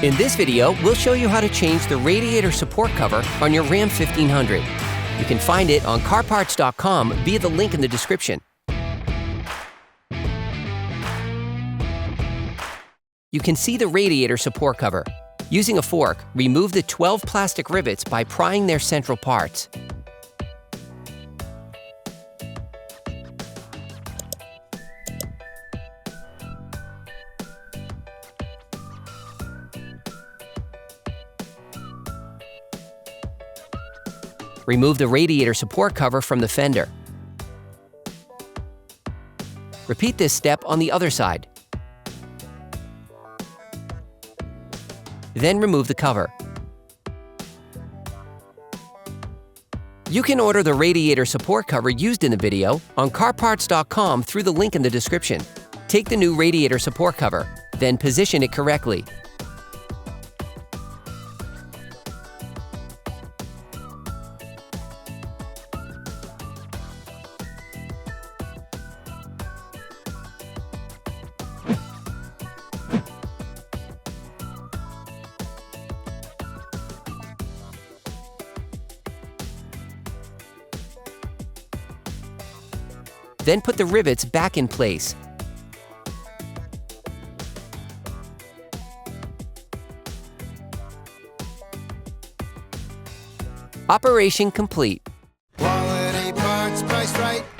In this video, we'll show you how to change the radiator support cover on your Ram 1500. You can find it on CarParts.com via the link in the description. You can see the radiator support cover. Using a fork, remove the 12 plastic rivets by prying their central parts. Remove the radiator support cover from the fender. Repeat this step on the other side. Then remove the cover. You can order the radiator support cover used in the video on CarParts.com through the link in the description. Take the new radiator support cover, then position it correctly. Then put the rivets back in place. Operation complete. Quality parts, priced right.